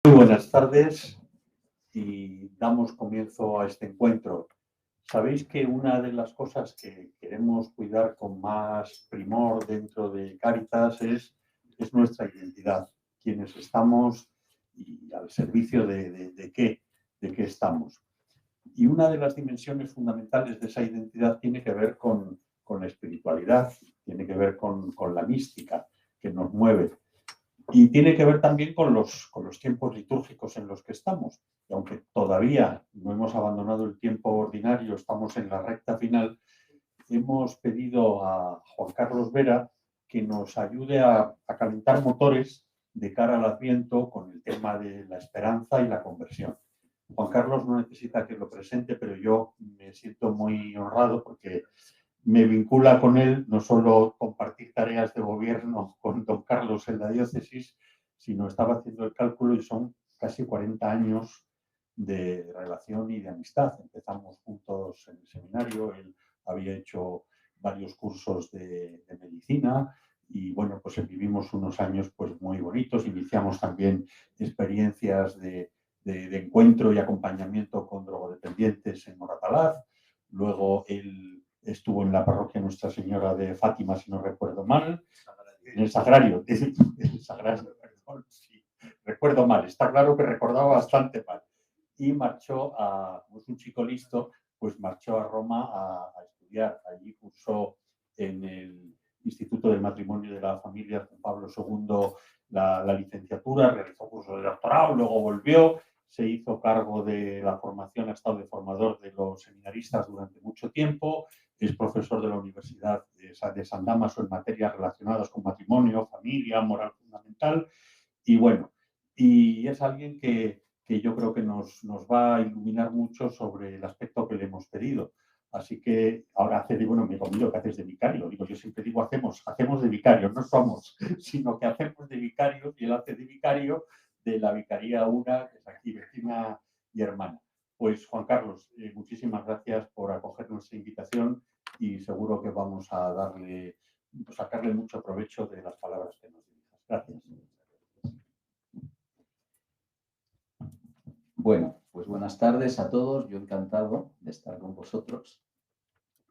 Muy buenas tardes y damos comienzo a este encuentro. Sabéis que una de las cosas que queremos cuidar con más primor dentro de Cáritas es nuestra identidad, quienes estamos y al servicio de qué estamos. Y una de las dimensiones fundamentales de esa identidad tiene que ver con la espiritualidad, tiene que ver con la mística que nos mueve. Y tiene que ver también con los tiempos litúrgicos en los que estamos. Y aunque todavía no hemos abandonado el tiempo ordinario, estamos en la recta final, hemos pedido a Juan Carlos Vera que nos ayude a calentar motores de cara al Adviento con el tema de la esperanza y la conversión. Juan Carlos no necesita que lo presente, pero yo me siento muy honrado porque me vincula con él no solo compartir tareas de gobierno con don Carlos en la diócesis, sino estaba haciendo el cálculo y son casi 40 años de relación y de amistad. Empezamos juntos en el seminario, él había hecho varios cursos de medicina y bueno, pues vivimos unos años pues muy bonitos. Iniciamos también experiencias de encuentro y acompañamiento con drogodependientes en Moratalaz. Luego él estuvo en la parroquia Nuestra Señora de Fátima, si no recuerdo mal, en el Sagrario, perdón, sí, recuerdo mal, está claro que recordaba bastante mal. Y marchó pues un chico listo, pues marchó a Roma a estudiar. Allí cursó en el Instituto del Matrimonio y de la Familia Juan Pablo II la licenciatura, realizó curso de doctorado, luego volvió, se hizo cargo de la formación, ha estado de formador de los seminaristas durante mucho tiempo, es profesor de la Universidad de San Damaso en materias relacionadas con matrimonio, familia, moral fundamental, y bueno, y es alguien que yo creo que nos va a iluminar mucho sobre el aspecto que le hemos pedido. Así que ahora bueno, me conmigo que haces de vicario. Digo, yo siempre digo, hacemos de vicario, no somos, sino que hacemos de vicario y él hace de vicario de la Vicaría Una, que es aquí vecina y hermana. Pues Juan Carlos, muchísimas gracias por acoger nuestra invitación y seguro que vamos a sacarle mucho provecho de las palabras que nos dirijas. Gracias. Bueno, pues buenas tardes a todos. Yo encantado de estar con vosotros.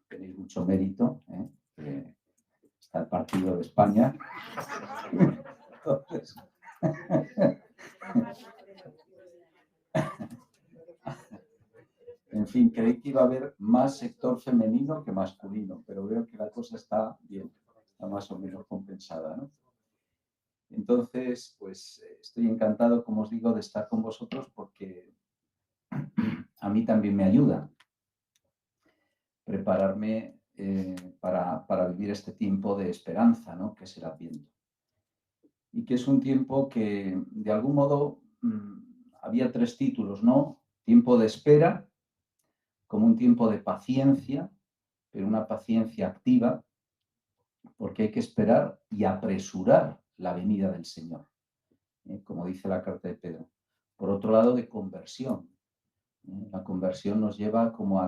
Tenéis mucho mérito, ¿eh? Está el partido de España. Entonces... En fin, creí que iba a haber más sector femenino que masculino, pero veo que la cosa está bien, está más o menos compensada, ¿no? Entonces, pues estoy encantado, como os digo, de estar con vosotros porque a mí también me ayuda prepararme para vivir este tiempo de esperanza, ¿no? Que es el Adviento. Y que es un tiempo que, de algún modo, había tres títulos, ¿no? Tiempo de espera, como un tiempo de paciencia, pero una paciencia activa, porque hay que esperar y apresurar la venida del Señor, como dice la carta de Pedro. Por otro lado, de conversión. La conversión nos lleva como a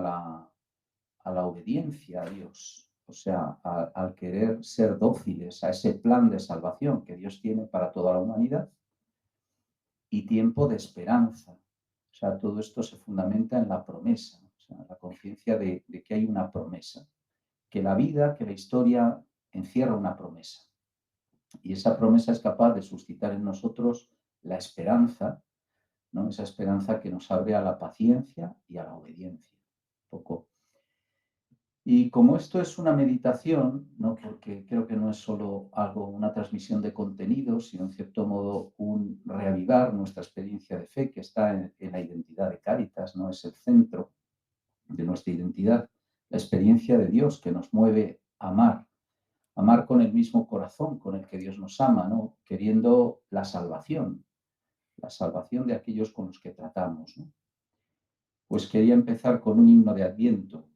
la obediencia a Dios, o sea, al querer ser dóciles a ese plan de salvación que Dios tiene para toda la humanidad, y tiempo de esperanza. O sea, todo esto se fundamenta en la promesa, o sea, la conciencia de que hay una promesa, que la vida, que la historia encierra una promesa. Y esa promesa es capaz de suscitar en nosotros la esperanza, ¿no? Esa esperanza que nos abre a la paciencia y a la obediencia. Poco. Y como esto es una meditación, ¿no? Porque creo que no es solo una transmisión de contenidos, sino en cierto modo un reavivar nuestra experiencia de fe que está en la identidad de Cáritas, ¿no? Es el centro de nuestra identidad, la experiencia de Dios que nos mueve a amar con el mismo corazón con el que Dios nos ama, ¿no? Queriendo la salvación de aquellos con los que tratamos, ¿no? Pues quería empezar con un himno de Adviento.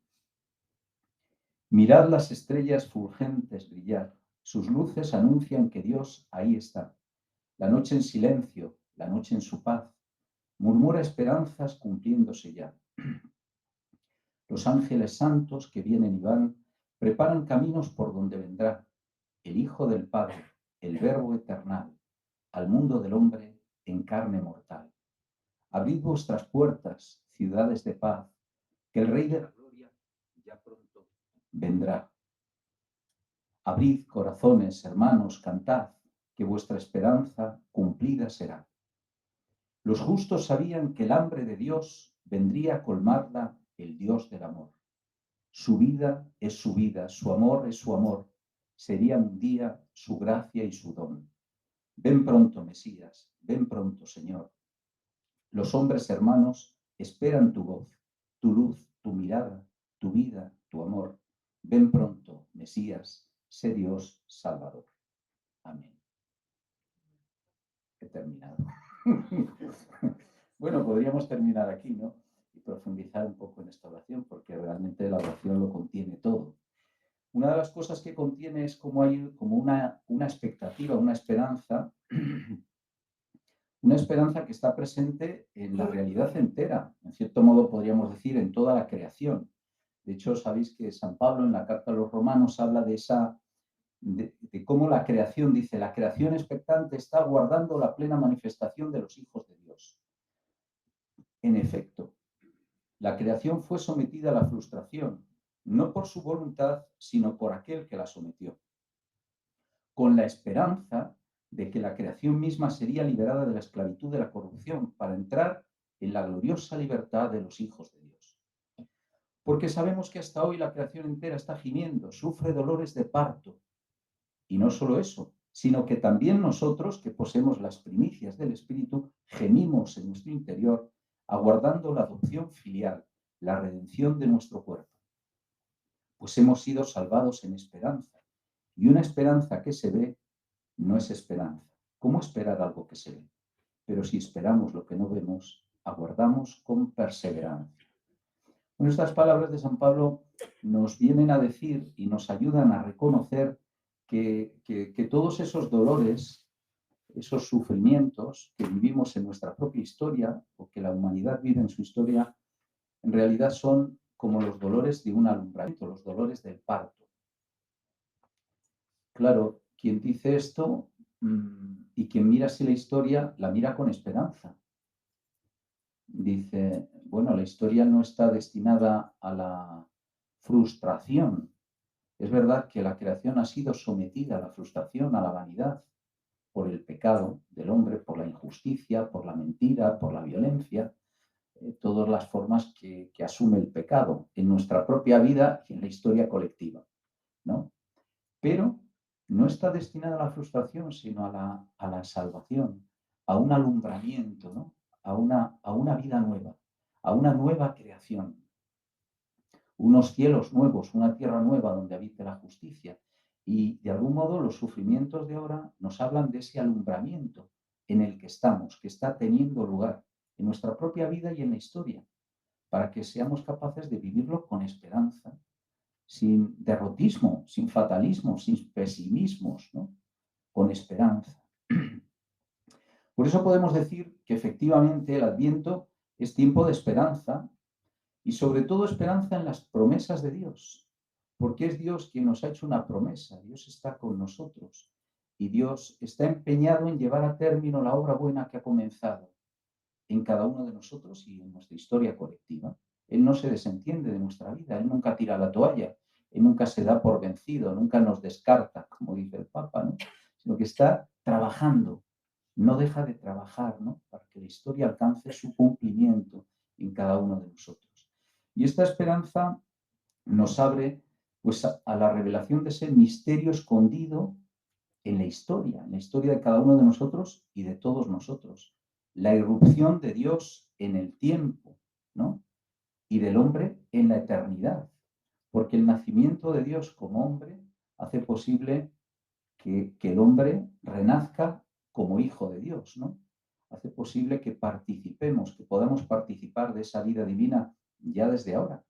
Mirad las estrellas fulgentes brillar, sus luces anuncian que Dios ahí está. La noche en silencio, la noche en su paz, murmura esperanzas cumpliéndose ya. Los ángeles santos que vienen y van, preparan caminos por donde vendrá el Hijo del Padre, el Verbo eternal, al mundo del hombre en carne mortal. Abrid vuestras puertas, ciudades de paz, que el Rey de la Gloria ya pronto vendrá. Abrid corazones, hermanos, cantad, que vuestra esperanza cumplida será. Los justos sabían que el hambre de Dios vendría a colmarla el Dios del amor. Su vida es su vida, su amor es su amor. Sería un día su gracia y su don. Ven pronto, Mesías, ven pronto, Señor. Los hombres hermanos esperan tu voz, tu luz, tu mirada, tu vida, tu amor. Ven pronto, Mesías, sé Dios Salvador. Amén. He terminado. Bueno, podríamos terminar aquí, ¿no? Y profundizar un poco en esta oración, porque realmente la oración lo contiene todo. Una de las cosas que contiene es como hay como una expectativa, una esperanza que está presente en la realidad entera. En cierto modo podríamos decir en toda la creación. De hecho, sabéis que San Pablo en la carta a los Romanos habla de cómo la creación, dice, la creación expectante está aguardando la plena manifestación de los hijos de Dios. En efecto, la creación fue sometida a la frustración, no por su voluntad, sino por aquel que la sometió, con la esperanza de que la creación misma sería liberada de la esclavitud de la corrupción para entrar en la gloriosa libertad de los hijos de Dios. Porque sabemos que hasta hoy la creación entera está gimiendo, sufre dolores de parto. Y no solo eso, sino que también nosotros, que poseemos las primicias del Espíritu, gemimos en nuestro interior, aguardando la adopción filial, la redención de nuestro cuerpo. Pues hemos sido salvados en esperanza. Y una esperanza que se ve no es esperanza. ¿Cómo esperar algo que se ve? Pero si esperamos lo que no vemos, aguardamos con perseverancia. Bueno, estas palabras de San Pablo nos vienen a decir y nos ayudan a reconocer que todos esos dolores, esos sufrimientos que vivimos en nuestra propia historia, o que la humanidad vive en su historia, en realidad son como los dolores de un alumbramiento, los dolores del parto. Claro, quien dice esto y quien mira así la historia, la mira con esperanza. Dice, bueno, la historia no está destinada a la frustración. Es verdad que la creación ha sido sometida a la frustración, a la vanidad, por el pecado del hombre, por la injusticia, por la mentira, por la violencia, todas las formas que asume el pecado en nuestra propia vida y en la historia colectiva, ¿no? Pero no está destinada a la frustración, sino a la salvación, a un alumbramiento, ¿no? A una vida nueva, a una nueva creación. Unos cielos nuevos, una tierra nueva donde habite la justicia. Y de algún modo los sufrimientos de ahora nos hablan de ese alumbramiento en el que estamos, que está teniendo lugar en nuestra propia vida y en la historia, para que seamos capaces de vivirlo con esperanza, sin derrotismo, sin fatalismo, sin pesimismos, ¿no? Con esperanza. Por eso podemos decir que efectivamente el Adviento es tiempo de esperanza y sobre todo esperanza en las promesas de Dios, porque es Dios quien nos ha hecho una promesa, Dios está con nosotros y Dios está empeñado en llevar a término la obra buena que ha comenzado en cada uno de nosotros y en nuestra historia colectiva. Él no se desentiende de nuestra vida, Él nunca tira la toalla, Él nunca se da por vencido, nunca nos descarta, como dice el Papa, ¿no? Sino que está trabajando, no deja de trabajar, ¿no? Para que la historia alcance su cumplimiento en cada uno de nosotros. Y esta esperanza nos abre pues, a la revelación de ese misterio escondido en la historia de cada uno de nosotros y de todos nosotros. La irrupción de Dios en el tiempo, ¿no? Y del hombre en la eternidad. Porque el nacimiento de Dios como hombre hace posible que el hombre renazca como hijo de Dios, ¿no? Hace posible que participemos, que podamos participar de esa vida divina ya desde ahora.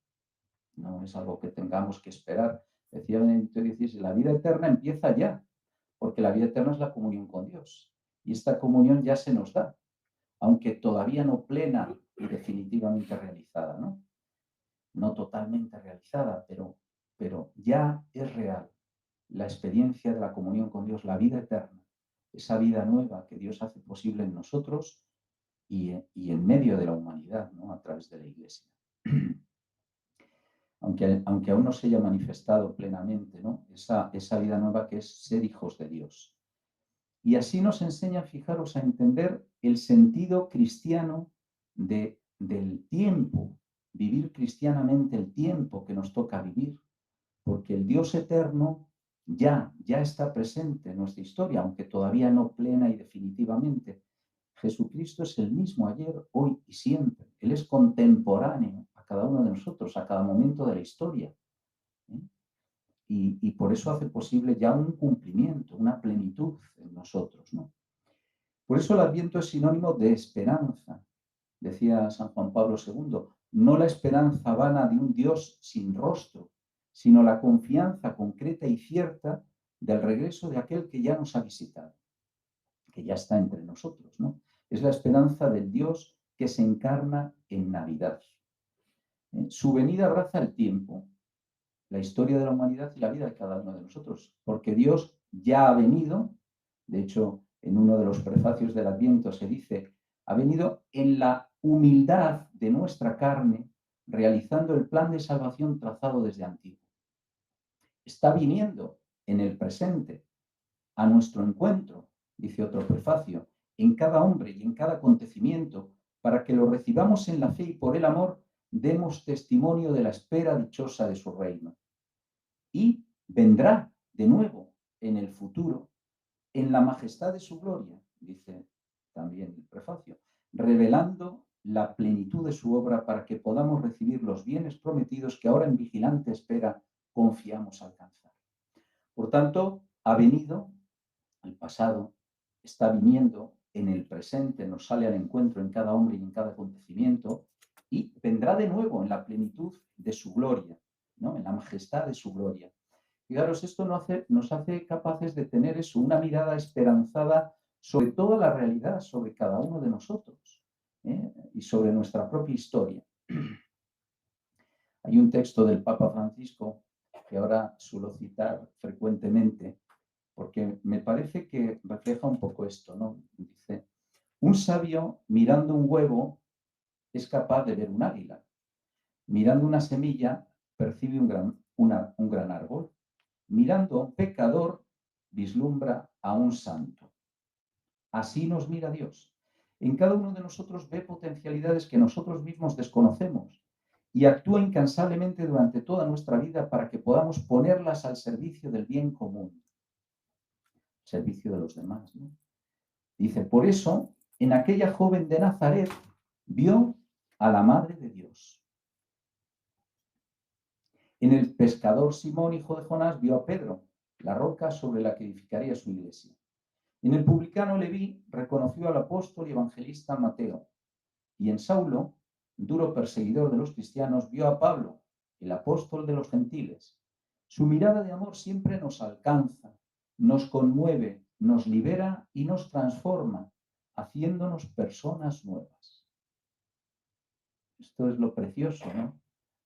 No es algo que tengamos que esperar. Decía Benedicto XVI, la vida eterna empieza ya, porque la vida eterna es la comunión con Dios. Y esta comunión ya se nos da, aunque todavía no plena y definitivamente realizada, ¿no? No totalmente realizada, pero ya es real la experiencia de la comunión con Dios, la vida eterna. esa vida nueva que Dios hace posible en nosotros y en medio de la humanidad, ¿no? A través de la Iglesia. Aunque aún no se haya manifestado plenamente, ¿no? Esa vida nueva que es ser hijos de Dios. Y así nos enseña, fijaros, a entender el sentido cristiano del tiempo, vivir cristianamente el tiempo que nos toca vivir, porque el Dios eterno ya está presente en nuestra historia, aunque todavía no plena y definitivamente. Jesucristo es el mismo ayer, hoy y siempre. Él es contemporáneo a cada uno de nosotros, a cada momento de la historia. Y por eso hace posible ya un cumplimiento, una plenitud en nosotros, ¿no? Por eso el Adviento es sinónimo de esperanza. Decía San Juan Pablo II, no la esperanza vana de un Dios sin rostro, sino la confianza concreta y cierta del regreso de aquel que ya nos ha visitado, que ya está entre nosotros, ¿no? Es la esperanza del Dios que se encarna en Navidad. Su venida abraza el tiempo, la historia de la humanidad y la vida de cada uno de nosotros, porque Dios ya ha venido. De hecho, en uno de los prefacios del Adviento se dice, ha venido en la humildad de nuestra carne, realizando el plan de salvación trazado desde antiguo. Está viniendo en el presente, a nuestro encuentro, dice otro prefacio, en cada hombre y en cada acontecimiento, para que lo recibamos en la fe y por el amor demos testimonio de la espera dichosa de su reino. Y vendrá de nuevo en el futuro, en la majestad de su gloria, dice también el prefacio, revelando la plenitud de su obra para que podamos recibir los bienes prometidos que ahora en vigilante espera confiamos alcanzar. Por tanto, ha venido al pasado, está viniendo en el presente, nos sale al encuentro en cada hombre y en cada acontecimiento, y vendrá de nuevo en la plenitud de su gloria, ¿no? En la majestad de su gloria. Fijaros, esto nos hace capaces de tener eso, una mirada esperanzada sobre toda la realidad, sobre cada uno de nosotros, y sobre nuestra propia historia. Hay un texto del Papa Francisco que ahora suelo citar frecuentemente, porque me parece que refleja un poco esto, ¿no? Dice, un sabio mirando un huevo es capaz de ver un águila. Mirando una semilla percibe un gran árbol. Mirando a un pecador vislumbra a un santo. Así nos mira Dios. En cada uno de nosotros ve potencialidades que nosotros mismos desconocemos y actúa incansablemente durante toda nuestra vida para que podamos ponerlas al servicio del bien común, servicio de los demás, ¿no? Dice, por eso, en aquella joven de Nazaret vio a la Madre de Dios. En el pescador Simón, hijo de Jonás, vio a Pedro, la roca sobre la que edificaría su iglesia. En el publicano Leví reconoció al apóstol y evangelista Mateo. Y en Saulo, duro perseguidor de los cristianos, vio a Pablo, el apóstol de los gentiles. Su mirada de amor siempre nos alcanza, nos conmueve, nos libera y nos transforma, haciéndonos personas nuevas. Esto es lo precioso, ¿no?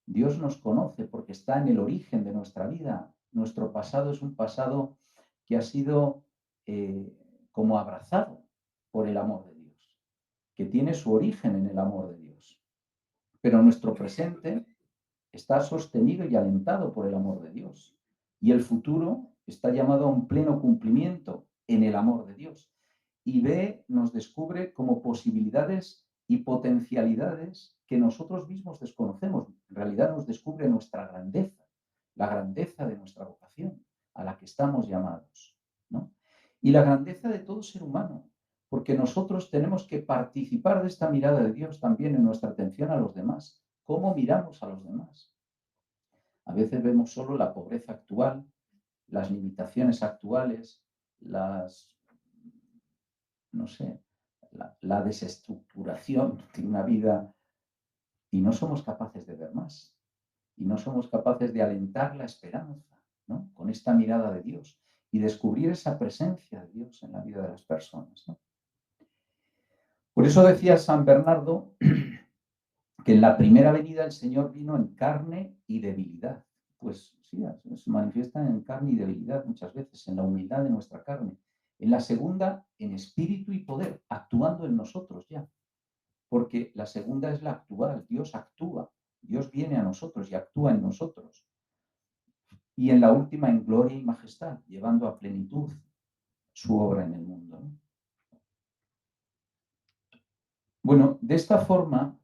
Dios nos conoce porque está en el origen de nuestra vida. Nuestro pasado es un pasado que ha sido como abrazado por el amor de Dios, que tiene su origen en el amor de Dios. Pero nuestro presente está sostenido y alentado por el amor de Dios. Y el futuro está llamado a un pleno cumplimiento en el amor de Dios. Y nos descubre como posibilidades y potencialidades que nosotros mismos desconocemos. En realidad nos descubre nuestra grandeza, la grandeza de nuestra vocación a la que estamos llamados, ¿no? Y la grandeza de todo ser humano, porque nosotros tenemos que participar de esta mirada de Dios también en nuestra atención a los demás. ¿Cómo miramos a los demás? A veces vemos solo la pobreza actual, las limitaciones actuales, la desestructuración de una vida, y no somos capaces de ver más. Y no somos capaces de alentar la esperanza, ¿no? Con esta mirada de Dios y descubrir esa presencia de Dios en la vida de las personas, ¿no? Por eso decía San Bernardo que en la primera venida el Señor vino en carne y debilidad. Pues sí, se manifiesta en carne y debilidad muchas veces, en la humildad de nuestra carne. En la segunda, en espíritu y poder, actuando en nosotros ya. Porque la segunda es la actual, Dios actúa, Dios viene a nosotros y actúa en nosotros. Y en la última, en gloria y majestad, llevando a plenitud su obra en el mundo, ¿no? Bueno, de esta forma,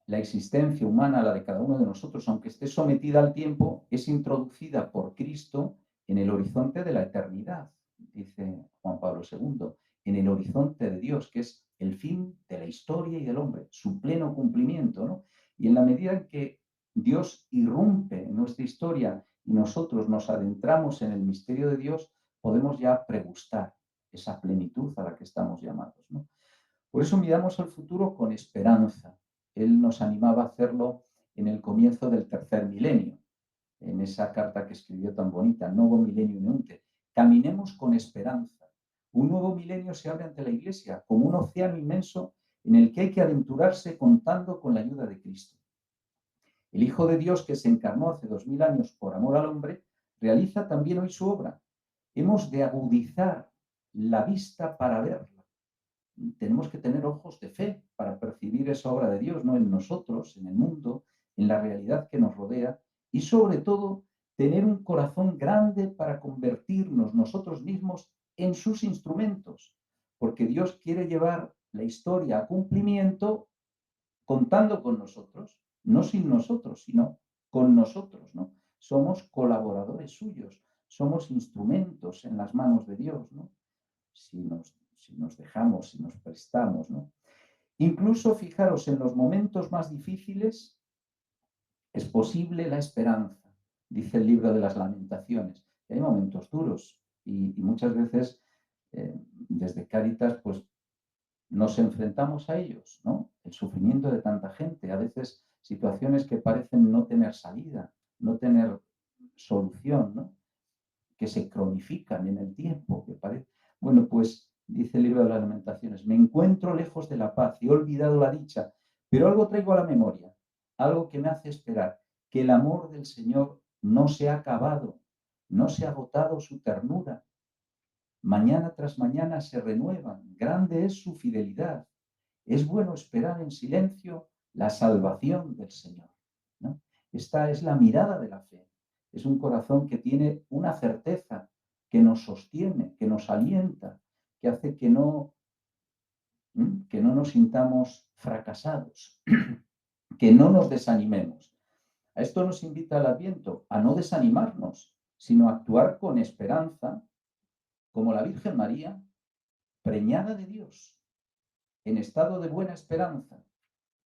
la existencia humana, la de cada uno de nosotros, aunque esté sometida al tiempo, es introducida por Cristo en el horizonte de la eternidad, dice Juan Pablo II, en el horizonte de Dios, que es el fin de la historia y del hombre, su pleno cumplimiento, ¿no? Y en la medida en que Dios irrumpe en nuestra historia y nosotros nos adentramos en el misterio de Dios, podemos ya pregustar esa plenitud a la que estamos llamados, ¿no? Por eso miramos al futuro con esperanza. Él nos animaba a hacerlo en el comienzo del tercer milenio, en esa carta que escribió tan bonita, Novo Milenio Neunte. Caminemos con esperanza. Un nuevo milenio se abre ante la Iglesia como un océano inmenso en el que hay que aventurarse contando con la ayuda de Cristo. El Hijo de Dios, que se encarnó hace 2000 años por amor al hombre, realiza también hoy su obra. Hemos de agudizar la vista para verla. Tenemos que tener ojos de fe para percibir esa obra de Dios, ¿no? En nosotros, en el mundo, en la realidad que nos rodea y sobre todo tener un corazón grande para convertirnos nosotros mismos en sus instrumentos, porque Dios quiere llevar la historia a cumplimiento contando con nosotros, no sin nosotros, sino con nosotros, ¿no? Somos colaboradores suyos, somos instrumentos en las manos de Dios, ¿no? Si nos dejamos, si nos prestamos, ¿no? Incluso, fijaros, en los momentos más difíciles es posible la esperanza, dice el libro de las Lamentaciones. Y hay momentos duros y muchas veces desde Cáritas pues nos enfrentamos a ellos, ¿no? El sufrimiento de tanta gente, a veces situaciones que parecen no tener salida, no tener solución, ¿no? Que se cronifican en el tiempo, que parece... Bueno, pues dice el libro de las Lamentaciones, me encuentro lejos de la paz y he olvidado la dicha, pero algo traigo a la memoria, algo que me hace esperar, que el amor del Señor no se ha acabado, no se ha agotado su ternura. Mañana tras mañana se renuevan, grande es su fidelidad. Es bueno esperar en silencio la salvación del Señor, ¿no? Esta es la mirada de la fe. Es un corazón que tiene una certeza, que nos sostiene, que nos alienta, que hace que no nos sintamos fracasados, que no nos desanimemos. A esto nos invita el Adviento, a no desanimarnos, sino a actuar con esperanza, como la Virgen María, preñada de Dios, en estado de buena esperanza.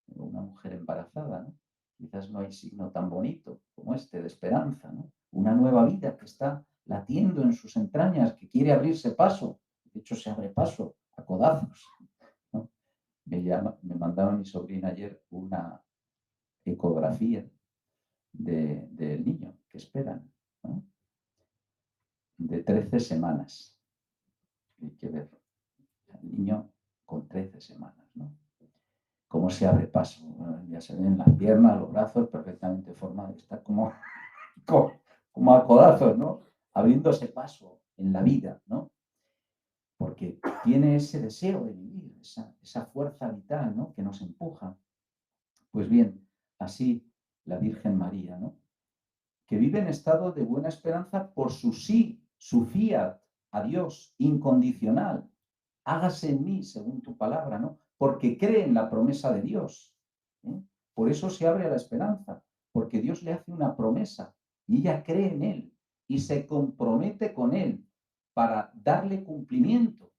Una mujer embarazada, ¿no? Quizás no hay signo tan bonito como este de esperanza, ¿no? Una nueva vida que está latiendo en sus entrañas, que quiere abrirse paso. De hecho, se abre paso a codazos, ¿no? Me mandaba mi sobrina ayer una ecografía del niño que esperan, ¿no? De 13 semanas. Hay que ver al niño con 13 semanas, ¿no? Cómo se abre paso. Bueno, ya se ven las piernas, los brazos perfectamente formados. Está como a codazos, ¿no? Abriéndose paso en la vida, ¿no? Porque tiene ese deseo de vivir, esa fuerza vital, ¿no? Que nos empuja. Pues bien, así la Virgen María, ¿no? Que vive en estado de buena esperanza por su sí, su fiat a Dios incondicional. Hágase en mí según tu palabra, ¿no? Porque cree en la promesa de Dios, ¿eh? Por eso se abre a la esperanza, porque Dios le hace una promesa y ella cree en él y se compromete con él para darle cumplimiento,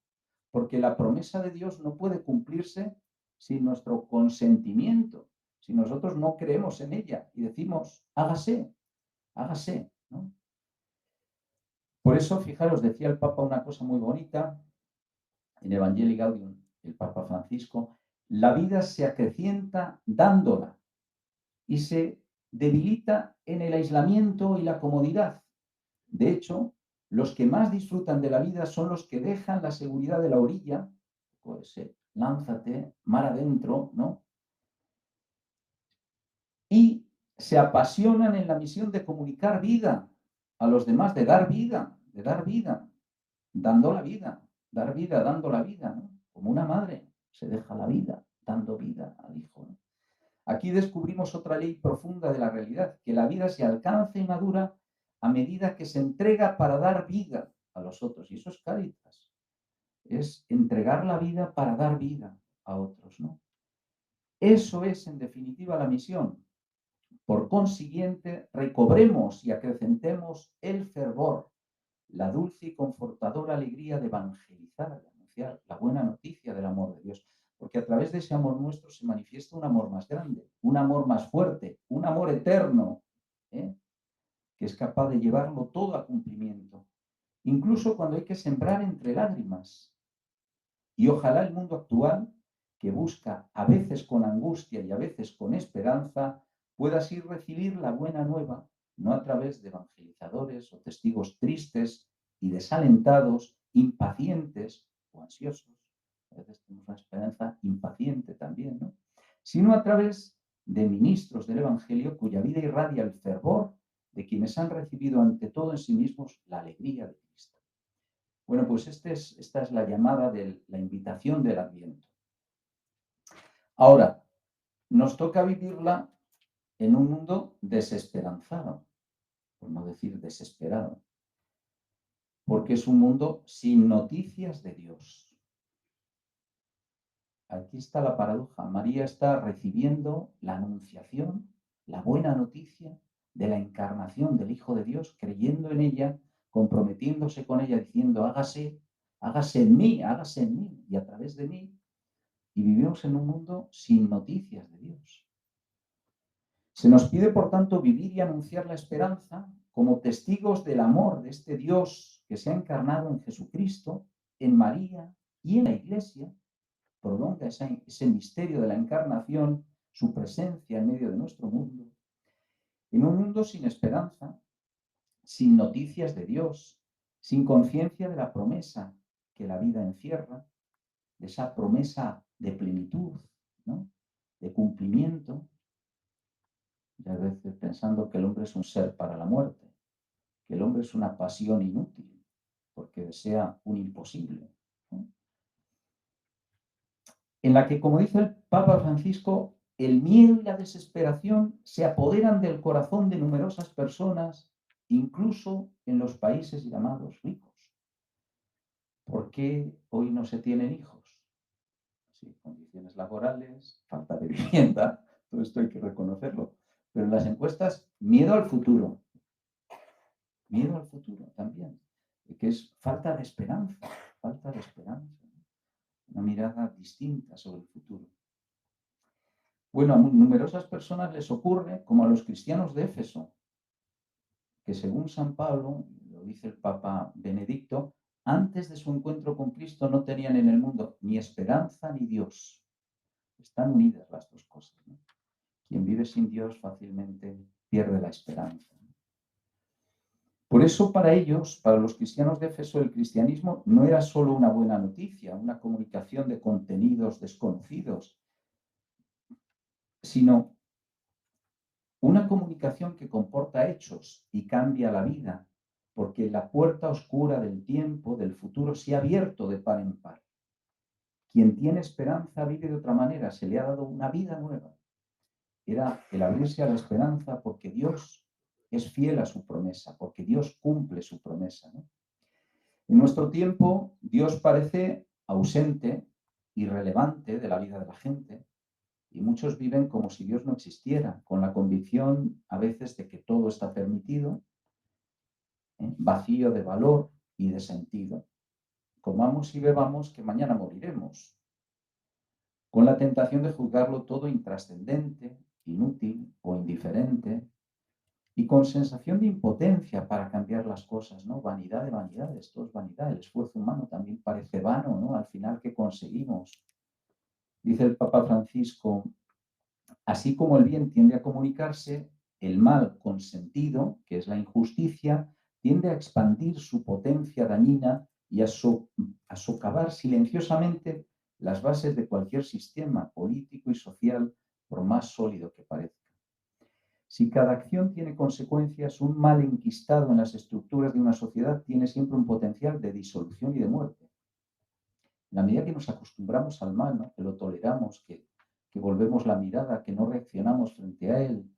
porque la promesa de Dios no puede cumplirse sin nuestro consentimiento, si nosotros no creemos en ella y decimos, hágase, hágase, ¿no? Por eso, fijaros, decía el Papa una cosa muy bonita en Evangelii Gaudium, el Papa Francisco, la vida se acrecienta dándola y se debilita en el aislamiento y la comodidad. De hecho, los que más disfrutan de la vida son los que dejan la seguridad de la orilla, pues lánzate mar adentro, ¿no? Y se apasionan en la misión de comunicar vida a los demás, de dar vida, de dar vida. dando la vida, dar vida, dando la vida, ¿no? Como una madre se deja la vida, dando vida al hijo, ¿no? Aquí descubrimos otra ley profunda de la realidad, que la vida se alcanza y madura a medida que se entrega para dar vida a los otros. Y eso es Cáritas, es entregar la vida para dar vida a otros, ¿no? Eso es, en definitiva, la misión. Por consiguiente, recobremos y acrecentemos el fervor, la dulce y confortadora alegría de evangelizar, de anunciar la buena noticia del amor de Dios. Porque a través de ese amor nuestro se manifiesta un amor más grande, un amor más fuerte, un amor eterno, ¿eh? Que es capaz de llevarlo todo a cumplimiento, incluso cuando hay que sembrar entre lágrimas. Y ojalá el mundo actual, que busca a veces con angustia y a veces con esperanza, pueda así recibir la buena nueva, no a través de evangelizadores o testigos tristes y desalentados, impacientes o ansiosos. A veces tenemos una esperanza impaciente también, ¿no? Sino a través de ministros del Evangelio cuya vida irradia el fervor de quienes han recibido ante todo en sí mismos la alegría de Cristo. Bueno, pues esta es la llamada de la invitación del Adviento. Ahora, nos toca vivirla en un mundo desesperanzado, por no decir desesperado, porque es un mundo sin noticias de Dios. Aquí está la paradoja. María está recibiendo la anunciación, la buena noticia de la encarnación del Hijo de Dios, creyendo en ella, comprometiéndose con ella, diciendo, hágase, hágase en mí, y a través de mí. Y vivimos en un mundo sin noticias de Dios. Se nos pide, por tanto, vivir y anunciar la esperanza como testigos del amor de este Dios que se ha encarnado en Jesucristo, en María y en la Iglesia, prolonga ese misterio de la encarnación, su presencia en medio de nuestro mundo, en un mundo sin esperanza, sin noticias de Dios, sin conciencia de la promesa que la vida encierra, de esa promesa de plenitud, ¿no? De cumplimiento, y a veces pensando que el hombre es un ser para la muerte, que el hombre es una pasión inútil, porque desea un imposible, ¿no? En la que, como dice el Papa Francisco, el miedo y la desesperación se apoderan del corazón de numerosas personas, incluso en los países llamados ricos. ¿Por qué hoy no se tienen hijos? Sí, condiciones laborales, falta de vivienda, todo esto hay que reconocerlo. Pero en las encuestas, miedo al futuro también, que es falta de esperanza, una mirada distinta sobre el futuro. Bueno, a numerosas personas les ocurre, como a los cristianos de Éfeso, que según San Pablo, lo dice el Papa Benedicto, antes de su encuentro con Cristo no tenían en el mundo ni esperanza ni Dios. Están unidas las dos cosas, ¿no? Quien vive sin Dios fácilmente pierde la esperanza. Por eso para ellos, para los cristianos de Éfeso, el cristianismo no era solo una buena noticia, una comunicación de contenidos desconocidos, sino una comunicación que comporta hechos y cambia la vida, porque la puerta oscura del tiempo, del futuro, se ha abierto de par en par. Quien tiene esperanza vive de otra manera, se le ha dado una vida nueva. Era el abrirse a la esperanza porque Dios es fiel a su promesa, porque Dios cumple su promesa, ¿no? En nuestro tiempo, Dios parece ausente, irrelevante de la vida de la gente, y muchos viven como si Dios no existiera, con la convicción a veces de que todo está permitido, vacío de valor y de sentido. Comamos y bebamos que mañana moriremos, con la tentación de juzgarlo todo intrascendente, inútil o indiferente, y con sensación de impotencia para cambiar las cosas, ¿no? Vanidad de vanidades, todo es vanidad. El esfuerzo humano también parece vano, ¿no? Al final, ¿qué conseguimos? Dice el Papa Francisco, así como el bien tiende a comunicarse, el mal consentido, que es la injusticia, tiende a expandir su potencia dañina y a socavar silenciosamente las bases de cualquier sistema político y social, por más sólido que parezca. Si cada acción tiene consecuencias, un mal enquistado en las estructuras de una sociedad tiene siempre un potencial de disolución y de muerte. En la medida que nos acostumbramos al mal, ¿no? Que lo toleramos, que volvemos la mirada, que no reaccionamos frente a él,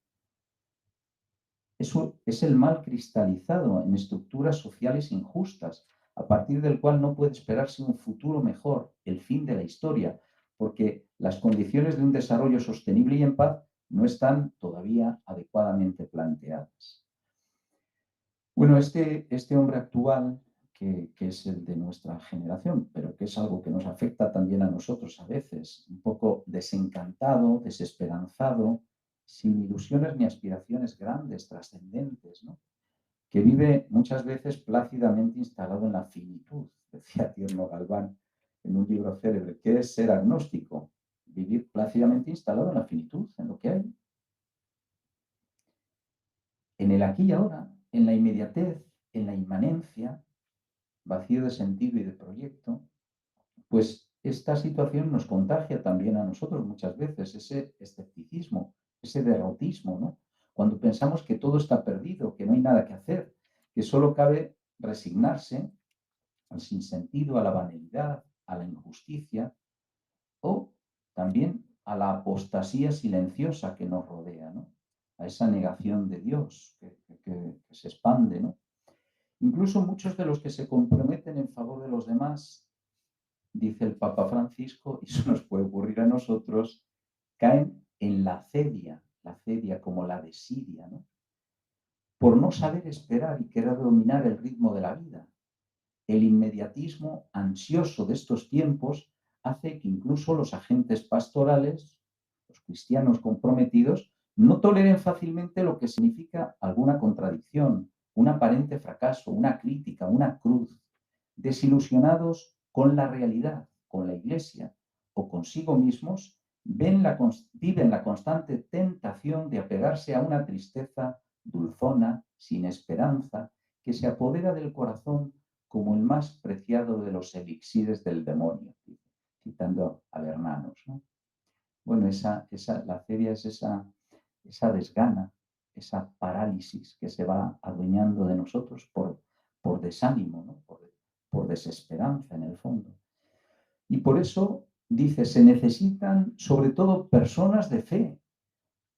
eso es el mal cristalizado en estructuras sociales injustas, a partir del cual no puede esperarse un futuro mejor, el fin de la historia, porque las condiciones de un desarrollo sostenible y en paz no están todavía adecuadamente planteadas. Bueno, este hombre actual, que es el de nuestra generación, pero que es algo que nos afecta también a nosotros a veces, un poco desencantado, desesperanzado, sin ilusiones ni aspiraciones grandes, trascendentes, ¿no? Que vive muchas veces plácidamente instalado en la finitud, decía Tierno Galván en un libro célebre. ¿Qué es ser agnóstico? Vivir plácidamente instalado en la finitud, en lo que hay. En el aquí y ahora, en la inmediatez, en la inmanencia, vacío de sentido y de proyecto, pues esta situación nos contagia también a nosotros muchas veces, ese escepticismo, ese derrotismo, ¿no? Cuando pensamos que todo está perdido, que no hay nada que hacer, que solo cabe resignarse al sinsentido, a la banalidad, a la injusticia o también a la apostasía silenciosa que nos rodea, ¿no? A esa negación de Dios que se expande, ¿no? Incluso muchos de los que se comprometen en favor de los demás, dice el Papa Francisco, y eso nos puede ocurrir a nosotros, caen en la acedia como la desidia, ¿no? Por no saber esperar y querer dominar el ritmo de la vida. El inmediatismo ansioso de estos tiempos hace que incluso los agentes pastorales, los cristianos comprometidos, no toleren fácilmente lo que significa alguna contradicción, un aparente fracaso, una crítica, una cruz, desilusionados con la realidad, con la Iglesia o consigo mismos, viven la constante tentación de apegarse a una tristeza dulzona, sin esperanza, que se apodera del corazón como el más preciado de los elixires del demonio, citando a Bernanos, ¿no? Bueno, la acedia es esa desgana, esa parálisis que se va adueñando de nosotros por desánimo, ¿no? Por desesperanza en el fondo. Y por eso, dice, se necesitan sobre todo personas de fe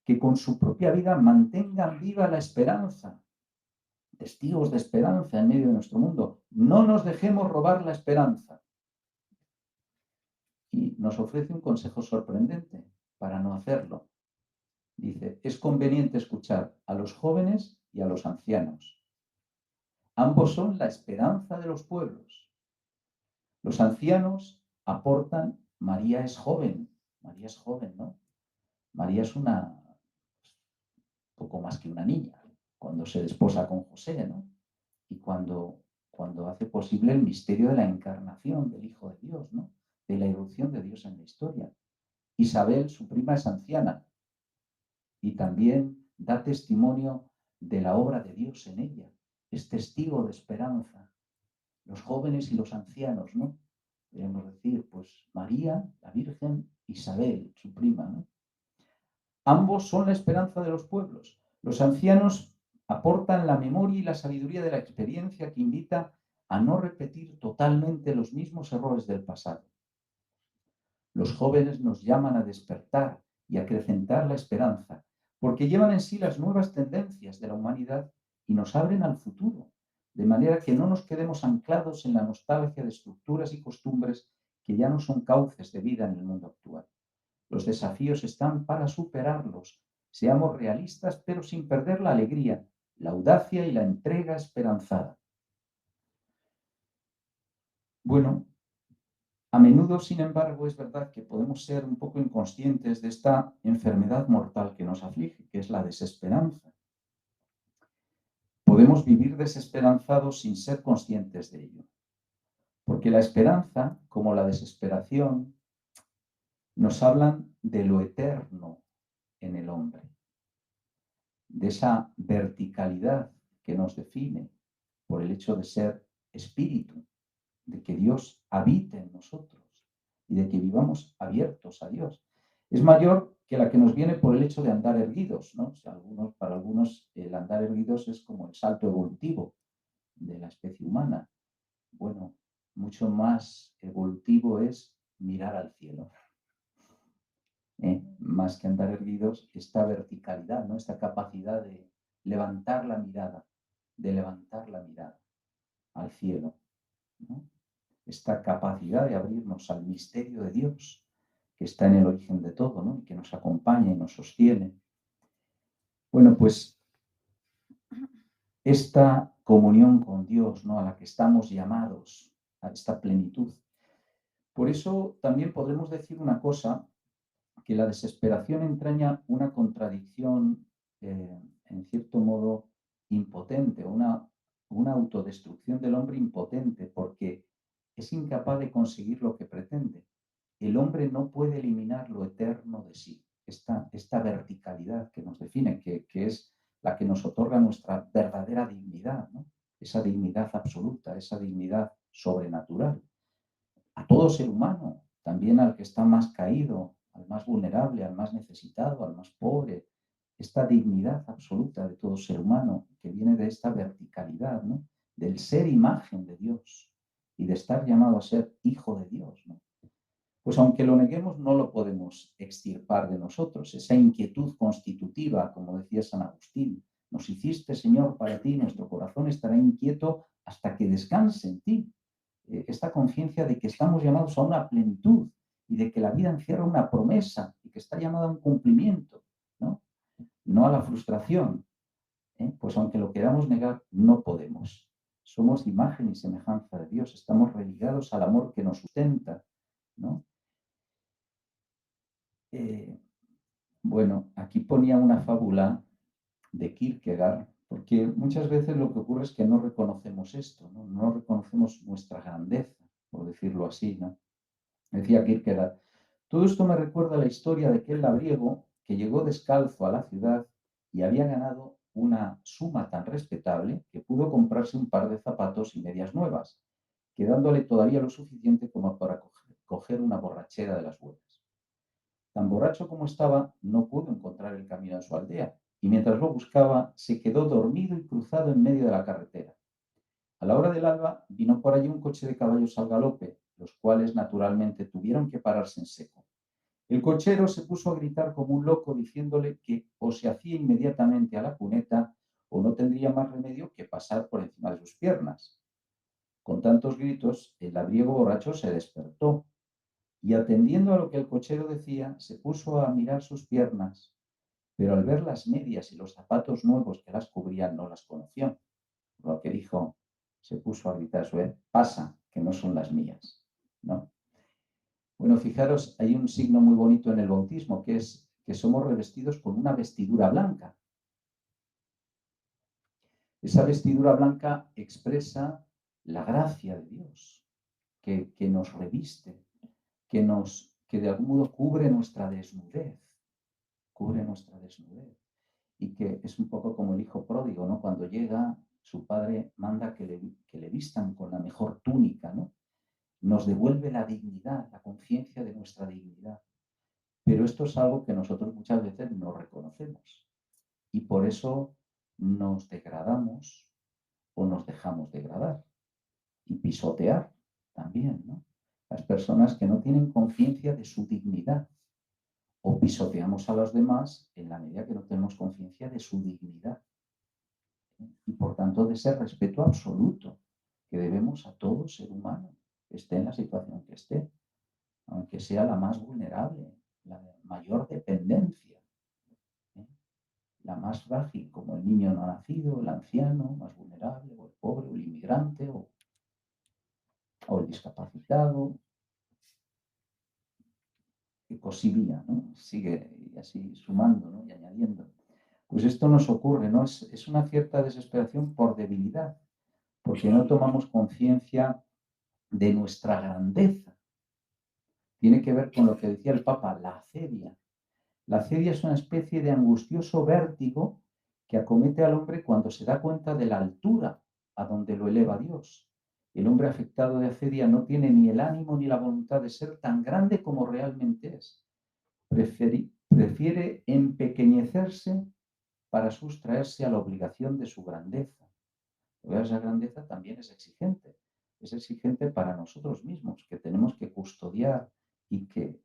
que con su propia vida mantengan viva la esperanza, testigos de esperanza en medio de nuestro mundo. No nos dejemos robar la esperanza. Y nos ofrece un consejo sorprendente para no hacerlo. Dice, es conveniente escuchar a los jóvenes y a los ancianos. Ambos son la esperanza de los pueblos. Los ancianos aportan, María es joven, ¿no? María es poco más que una niña cuando se desposa con José, ¿no? Y cuando hace posible el misterio de la encarnación del Hijo de Dios, ¿no? De la irrupción de Dios en la historia. Isabel, su prima, es anciana y también da testimonio de la obra de Dios en ella. Es testigo de esperanza. Los jóvenes y los ancianos, ¿no? Podríamos decir, pues María, la Virgen, Isabel, su prima, ¿no? Ambos son la esperanza de los pueblos. Los ancianos aportan la memoria y la sabiduría de la experiencia que invita a no repetir totalmente los mismos errores del pasado. Los jóvenes nos llaman a despertar y a acrecentar la esperanza, porque llevan en sí las nuevas tendencias de la humanidad y nos abren al futuro, de manera que no nos quedemos anclados en la nostalgia de estructuras y costumbres que ya no son cauces de vida en el mundo actual. Los desafíos están para superarlos. Seamos realistas, pero sin perder la alegría, la audacia y la entrega esperanzada. Bueno, a menudo, sin embargo, es verdad que podemos ser un poco inconscientes de esta enfermedad mortal que nos aflige, que es la desesperanza. Podemos vivir desesperanzados sin ser conscientes de ello. Porque la esperanza, como la desesperación, nos hablan de lo eterno en el hombre, de esa verticalidad que nos define por el hecho de ser espíritu, de que Dios habite en nosotros y de que vivamos abiertos a Dios. Es mayor que que la que nos viene por el hecho de andar erguidos, ¿no? O sea, para algunos el andar erguidos es como el salto evolutivo de la especie humana. Bueno, mucho más evolutivo es mirar al cielo. Más que andar erguidos, esta verticalidad, ¿no? Esta capacidad de levantar la mirada al cielo, ¿no? Esta capacidad de abrirnos al misterio de Dios, que está en el origen de todo, ¿no? Y que nos acompaña y nos sostiene. Bueno, pues esta comunión con Dios, ¿no? A la que estamos llamados, a esta plenitud. Por eso también podremos decir una cosa, que la desesperación entraña una contradicción, en cierto modo, impotente, una autodestrucción del hombre impotente, porque es incapaz de conseguir lo que pretende. El hombre no puede eliminar lo eterno de sí, esta verticalidad que nos define, que es la que nos otorga nuestra verdadera dignidad, ¿no? Esa dignidad absoluta, esa dignidad sobrenatural. A todo ser humano, también al que está más caído, al más vulnerable, al más necesitado, al más pobre, esta dignidad absoluta de todo ser humano que viene de esta verticalidad, ¿no? Del ser imagen de Dios y de estar llamado a ser hijo de Dios, ¿no? Pues aunque lo neguemos, no lo podemos extirpar de nosotros. Esa inquietud constitutiva, como decía San Agustín, nos hiciste, Señor, para ti, nuestro corazón estará inquieto hasta que descanse en ti. Esta conciencia de que estamos llamados a una plenitud y de que la vida encierra una promesa y que está llamada a un cumplimiento, ¿no? No a la frustración. Pues aunque lo queramos negar, no podemos. Somos imagen y semejanza de Dios, estamos religados al amor que nos sustenta, ¿no? Bueno, aquí ponía una fábula de Kierkegaard, porque muchas veces lo que ocurre es que no reconocemos esto, ¿no? No reconocemos nuestra grandeza, por decirlo así, ¿no? Decía Kierkegaard, todo esto me recuerda la historia de aquel labriego que llegó descalzo a la ciudad y había ganado una suma tan respetable que pudo comprarse un par de zapatos y medias nuevas, quedándole todavía lo suficiente como para coger una borrachera de las buenas. Tan borracho como estaba, no pudo encontrar el camino a su aldea, y mientras lo buscaba, se quedó dormido y cruzado en medio de la carretera. A la hora del alba, vino por allí un coche de caballos al galope, los cuales naturalmente tuvieron que pararse en seco. El cochero se puso a gritar como un loco, diciéndole que o se hacía inmediatamente a la cuneta o no tendría más remedio que pasar por encima de sus piernas. Con tantos gritos, el labriego borracho se despertó y, atendiendo a lo que el cochero decía, se puso a mirar sus piernas, pero al ver las medias y los zapatos nuevos que las cubrían no las conoció. Lo que dijo, se puso a gritar su vez, pasa, que no son las mías, ¿no? Bueno, fijaros, hay un signo muy bonito en el bautismo, que es que somos revestidos con una vestidura blanca. Esa vestidura blanca expresa la gracia de Dios, que nos reviste, que de algún modo cubre nuestra desnudez, y que es un poco como el hijo pródigo, ¿no? Cuando llega, su padre manda que le vistan con la mejor túnica, ¿no? Nos devuelve la dignidad, la conciencia de nuestra dignidad. Pero esto es algo que nosotros muchas veces no reconocemos y por eso nos degradamos o nos dejamos degradar y pisotear también, ¿no? Las personas que no tienen conciencia de su dignidad, o pisoteamos a los demás en la medida que no tenemos conciencia de su dignidad, y por tanto de ese respeto absoluto que debemos a todo ser humano, esté en la situación que esté, aunque sea la más vulnerable, la de mayor dependencia, la más frágil, como el niño no nacido, el anciano más vulnerable, o el pobre, o el inmigrante, o el discapacitado, que cosibía, ¿no? Sigue así sumando, ¿no? Y añadiendo. Pues esto nos ocurre, ¿no? Es una cierta desesperación por debilidad, porque no tomamos conciencia de nuestra grandeza. Tiene que ver con lo que decía el Papa, la acedia. La acedia es una especie de angustioso vértigo que acomete al hombre cuando se da cuenta de la altura a donde lo eleva Dios. El hombre afectado de acedia no tiene ni el ánimo ni la voluntad de ser tan grande como realmente es. prefiere empequeñecerse para sustraerse a la obligación de su grandeza. Esa grandeza también es exigente para nosotros mismos, que tenemos que custodiar y que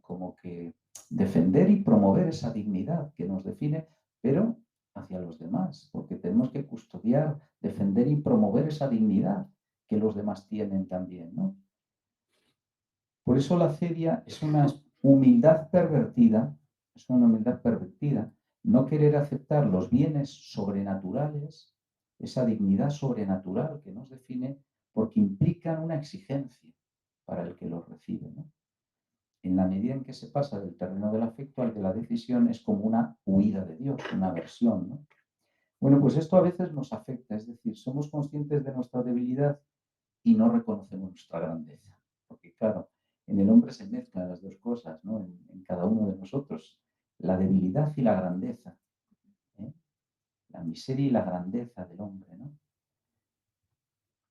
como que defender y promover esa dignidad que nos define, pero hacia los demás, porque tenemos que custodiar, defender y promover esa dignidad que los demás tienen también, ¿no? Por eso la acedia es una humildad pervertida, no querer aceptar los bienes sobrenaturales, esa dignidad sobrenatural que nos define, porque implican una exigencia para el que los recibe, ¿no? En la medida en que se pasa del terreno del afecto al de la decisión, es como una huida de Dios, una aversión, ¿no? Bueno, pues esto a veces nos afecta, es decir, somos conscientes de nuestra debilidad y no reconocemos nuestra grandeza. Porque claro, en el hombre se mezclan las dos cosas, ¿no? En cada uno de nosotros, la debilidad y la grandeza, ¿eh? La miseria y la grandeza del hombre, ¿no?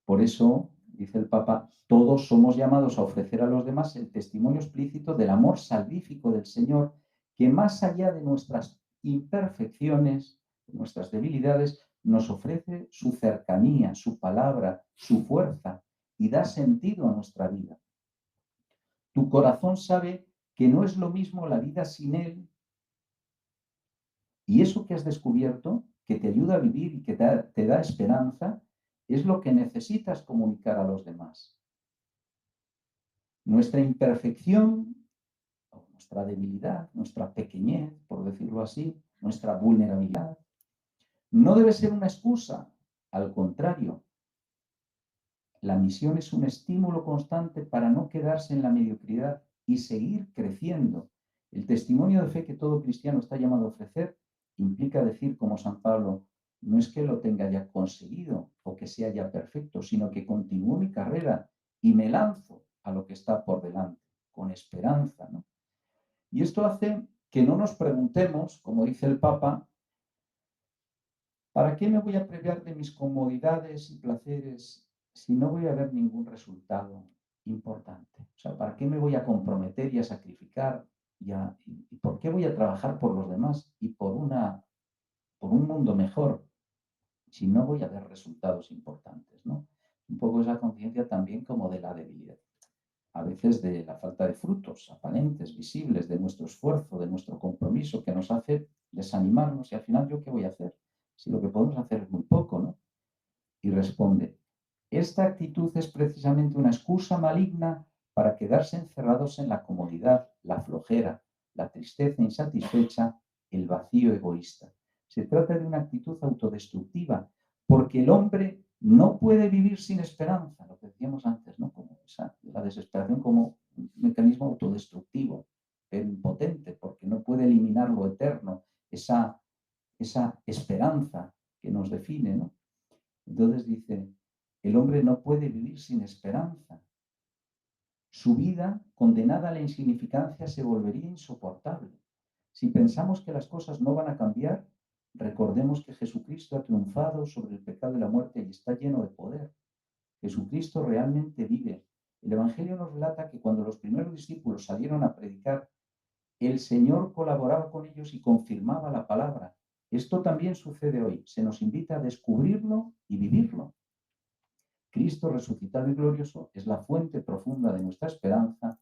Por eso, dice el Papa, todos somos llamados a ofrecer a los demás el testimonio explícito del amor salvífico del Señor, que más allá de nuestras imperfecciones, de nuestras debilidades, nos ofrece su cercanía, su palabra, su fuerza y da sentido a nuestra vida. Tu corazón sabe que no es lo mismo la vida sin Él, y eso que has descubierto, que te ayuda a vivir y que te da esperanza, es lo que necesitas comunicar a los demás. Nuestra imperfección, o nuestra debilidad, nuestra pequeñez, por decirlo así, nuestra vulnerabilidad, no debe ser una excusa. Al contrario, la misión es un estímulo constante para no quedarse en la mediocridad y seguir creciendo. El testimonio de fe que todo cristiano está llamado a ofrecer implica decir, como San Pablo, no es que lo tenga ya conseguido o que sea ya perfecto, sino que continúo mi carrera y me lanzo a lo que está por delante, con esperanza, ¿no? Y esto hace que no nos preguntemos, como dice el Papa, ¿para qué me voy a privar de mis comodidades y placeres si no voy a ver ningún resultado importante? O sea, ¿para qué me voy a comprometer y a sacrificar? ¿Y por qué voy a trabajar por los demás y por un mundo mejor si no voy a ver resultados importantes, ¿no? Un poco esa conciencia también como de la debilidad. A veces de la falta de frutos aparentes, visibles, de nuestro esfuerzo, de nuestro compromiso, que nos hace desanimarnos y al final, ¿yo qué voy a hacer? Si lo que podemos hacer es muy poco, ¿no? Y responde, esta actitud es precisamente una excusa maligna para quedarse encerrados en la comodidad, la flojera, la tristeza insatisfecha, el vacío egoísta. Se trata de una actitud autodestructiva, porque el hombre no puede vivir sin esperanza, lo que decíamos antes, ¿no? Como la desesperación como un mecanismo autodestructivo, pero impotente, porque no puede eliminar lo eterno, esa esperanza que nos define, ¿no? Entonces dice, el hombre no puede vivir sin esperanza. Su vida, condenada a la insignificancia, se volvería insoportable. Si pensamos que las cosas no van a cambiar, recordemos que Jesucristo ha triunfado sobre el pecado y la muerte y está lleno de poder. Jesucristo realmente vive. El Evangelio nos relata que cuando los primeros discípulos salieron a predicar, el Señor colaboraba con ellos y confirmaba la palabra. Esto también sucede hoy. Se nos invita a descubrirlo y vivirlo. Cristo resucitado y glorioso es la fuente profunda de nuestra esperanza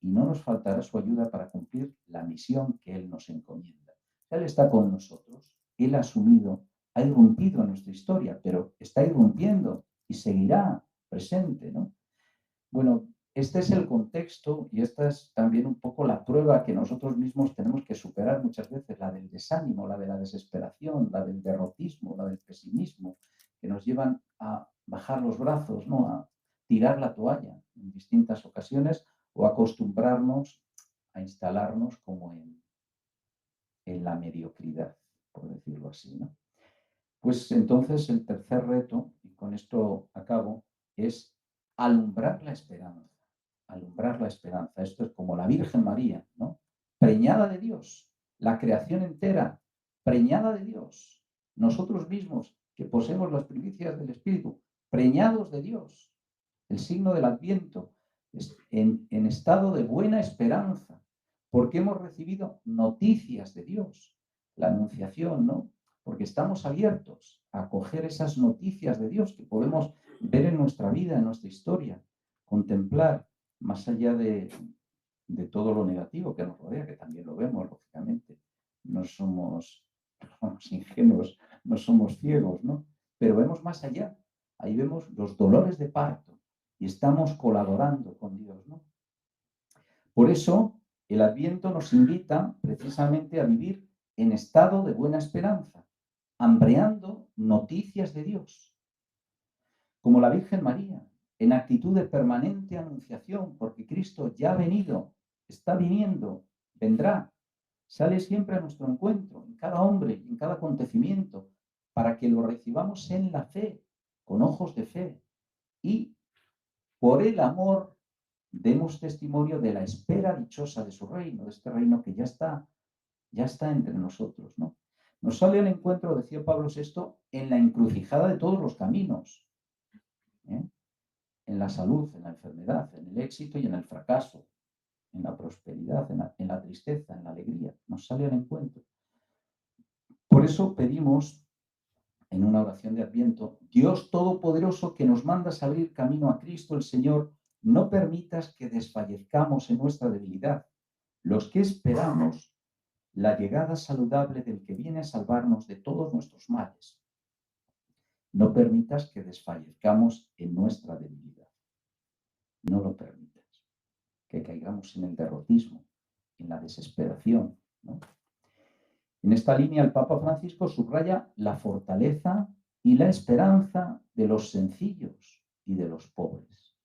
y no nos faltará su ayuda para cumplir la misión que Él nos encomienda. Él está con nosotros, Él ha asumido, ha irrumpido en nuestra historia, pero está irrumpiendo y seguirá presente, ¿no? Bueno, este es el contexto y esta es también un poco la prueba que nosotros mismos tenemos que superar muchas veces, la del desánimo, la de la desesperación, la del derrotismo, la del pesimismo, que nos llevan a bajar los brazos, ¿no? A tirar la toalla en distintas ocasiones o acostumbrarnos a instalarnos como en la mediocridad, por decirlo así, ¿no? Pues entonces el tercer reto, y con esto acabo, es alumbrar la esperanza. Alumbrar la esperanza. Esto es como la Virgen María, ¿no? Preñada de Dios. La creación entera, preñada de Dios. Nosotros mismos, que poseemos las primicias del Espíritu, preñados de Dios. El signo del Adviento, en estado de buena esperanza. porque hemos recibido noticias de Dios, la anunciación, ¿no? Porque estamos abiertos a acoger esas noticias de Dios que podemos ver en nuestra vida, en nuestra historia, contemplar más allá de todo lo negativo que nos rodea, que también lo vemos, lógicamente. No somos ingenuos, no somos ciegos, ¿no? Pero vemos más allá. Ahí vemos los dolores de parto y estamos colaborando con Dios, ¿no? Por eso, el Adviento nos invita precisamente a vivir en estado de buena esperanza, hambreando noticias de Dios, como la Virgen María, en actitud de permanente anunciación, porque Cristo ya ha venido, está viniendo, vendrá, sale siempre a nuestro encuentro, en cada hombre, en cada acontecimiento, para que lo recibamos en la fe, con ojos de fe, y por el amor demos testimonio de la espera dichosa de su reino, de este reino que ya está entre nosotros, ¿no? Nos sale al encuentro, decía Pablo VI, en la encrucijada de todos los caminos, ¿eh? En la salud, en la enfermedad, en el éxito y en el fracaso, en la prosperidad, en la tristeza, en la alegría. Nos sale al encuentro. Por eso pedimos en una oración de Adviento, Dios Todopoderoso que nos mandas abrir camino a Cristo el Señor, no permitas que desfallezcamos en nuestra debilidad, los que esperamos la llegada saludable del que viene a salvarnos de todos nuestros males. No permitas que desfallezcamos en nuestra debilidad. No lo permitas. Que caigamos en el derrotismo, en la desesperación, ¿no? En esta línea, el Papa Francisco subraya la fortaleza y la esperanza de los sencillos y de los pobres.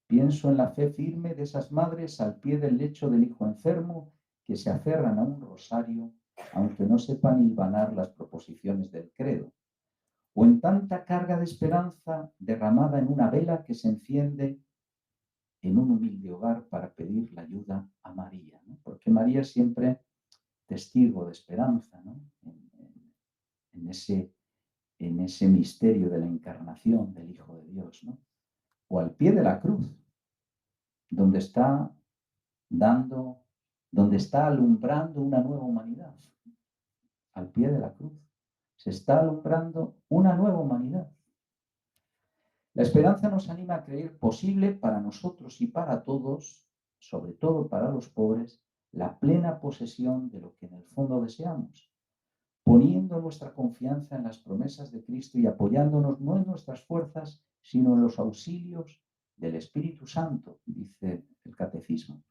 Pienso en la fe firme de esas madres al pie del lecho del hijo enfermo que se aferran a un rosario, aunque no sepan hilvanar las proposiciones del credo, o en tanta carga de esperanza derramada en una vela que se enciende en un humilde hogar para pedir la ayuda a María, ¿no? Porque María es siempre testigo de esperanza, ¿no? En ese misterio de la encarnación del Hijo de Dios, ¿no? O al pie de la cruz, donde está alumbrando una nueva humanidad. Al pie de la cruz se está alumbrando una nueva humanidad. La esperanza nos anima a creer posible para nosotros y para todos, sobre todo para los pobres, la plena posesión de lo que en el fondo deseamos, poniendo nuestra confianza en las promesas de Cristo y apoyándonos no en nuestras fuerzas, sino en los auxilios del Espíritu Santo, dice el Catecismo,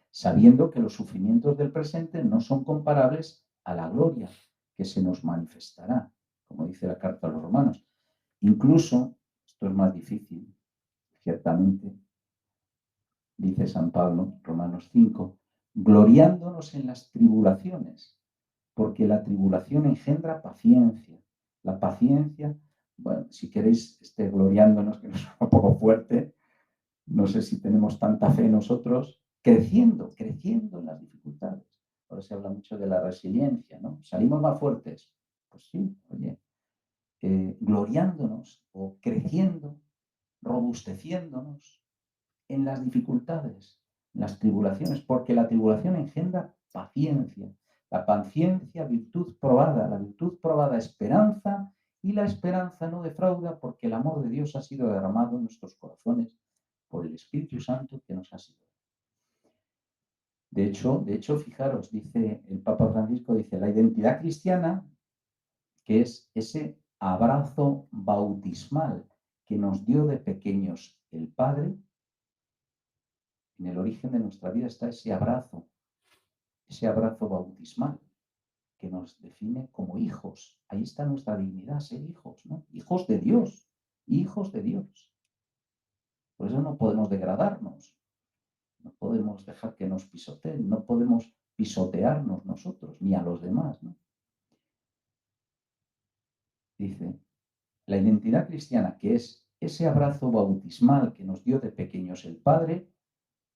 sabiendo que los sufrimientos del presente no son comparables a la gloria que se nos manifestará, como dice la carta a los romanos. Incluso, esto es más difícil, ciertamente, dice San Pablo, Romanos 5, gloriándonos en las tribulaciones, porque la tribulación engendra paciencia. La paciencia, bueno, si queréis, gloriándonos, que nos es un poco fuerte, no sé si tenemos tanta fe nosotros, creciendo en las dificultades. Ahora se habla mucho de la resiliencia, ¿no? ¿Salimos más fuertes? Pues sí, oye, gloriándonos o creciendo, robusteciéndonos en las dificultades, en las tribulaciones, porque la tribulación engendra paciencia. La paciencia, virtud probada, la virtud probada, esperanza, y la esperanza no defrauda porque el amor de Dios ha sido derramado en nuestros corazones por el Espíritu Santo que nos ha sido. De hecho, fijaros, dice el Papa Francisco, dice, la identidad cristiana, que es ese abrazo bautismal que nos dio de pequeños el Padre, en el origen de nuestra vida está ese abrazo bautismal que nos define como hijos. Ahí está nuestra dignidad, ser hijos, ¿no? Hijos de Dios, hijos de Dios. Por eso no podemos degradarnos, no podemos dejar que nos pisoteen, no podemos pisotearnos nosotros ni a los demás, ¿no? Dice, la identidad cristiana, que es ese abrazo bautismal que nos dio de pequeños el Padre,